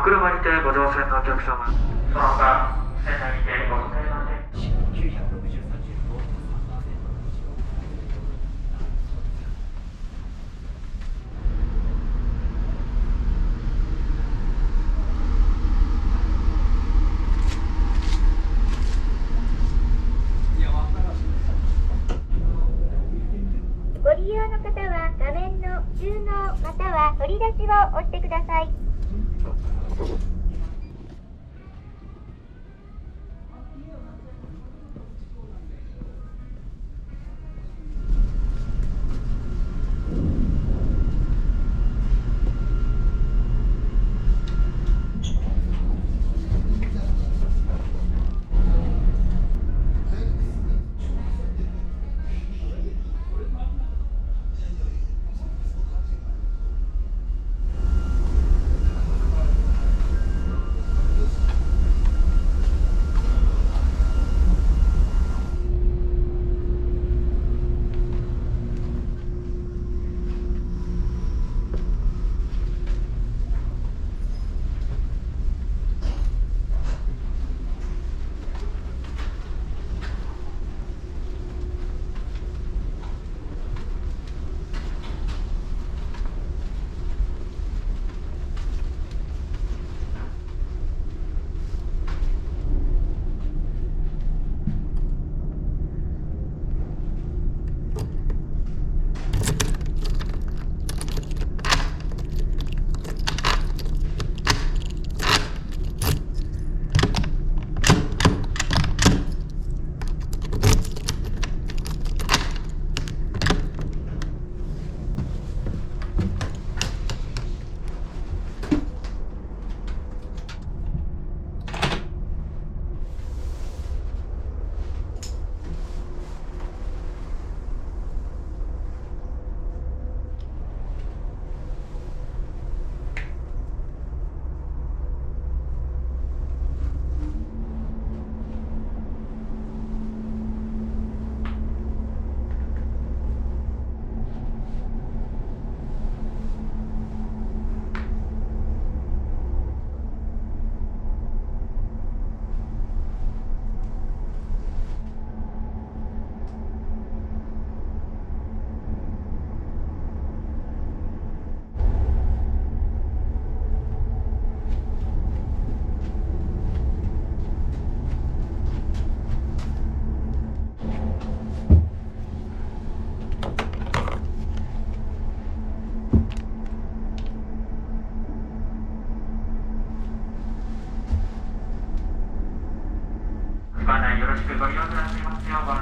お車にてご乗船のお客様、その他船内にてご乗船のご利用の方は画面の収納または取り出しを押してください。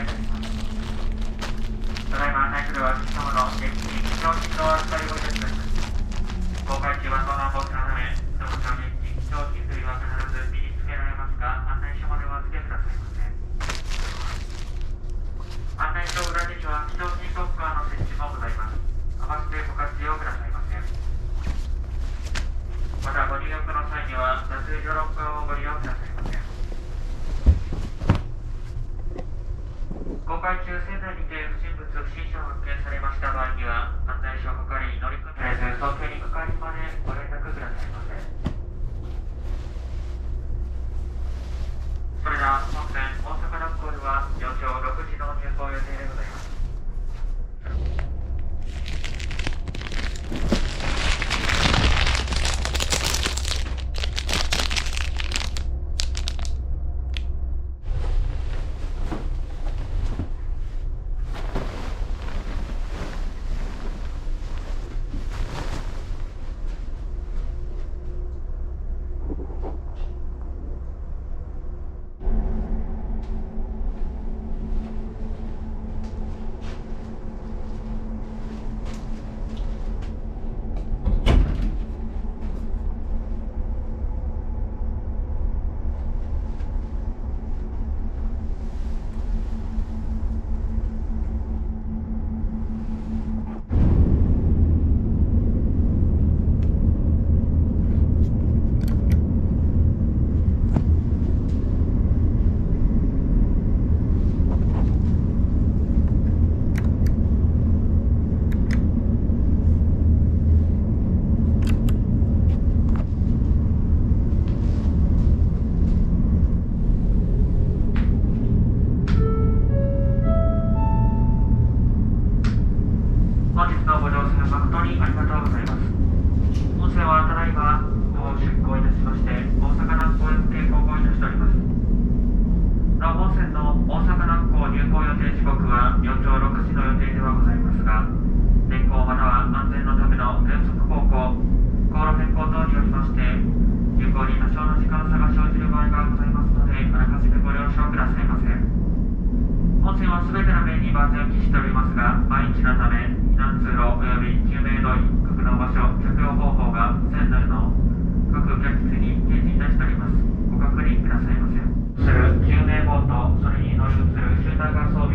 いいたします。ただいま内部では貴様の電気商品の扱いをいたしております。公開中は盗難防止のため、その商品商品類は必ず身につけられますが、案内書までお預けくださいませ。案内書裏手には非常勤ロッカーの設置もございます。合わせてご活用くださいませ。またご入浴の際には脱衣所ロッカーをご利用くださいませ。公開中船内にて不審物不審者を発見されました場合には、案内書係乗組員送検に係までご連絡くださいませ。それでは本船大阪南港では4時6時の入港予定でございます。本日のご乗船誠にありがとうございます。本船はただいま出港いたしまして、大阪南港へ向け航行いたしております。なお本船の大阪南港入港予定時刻は4時6時の予定ではございますが、天候または安全のための原則航行、航路変更等によりまして、入港に多少の時間差が生じる場合がございますので、あらかじめご了承くださいませ。本船はすべての面に万全を期しておりますが、万一のため避難通路および救命胴衣、各の場所、着用方法が船内の各客室に掲示いたしております。ご確認くださいませ。する救命ボート、それに乗り移るシューターが装備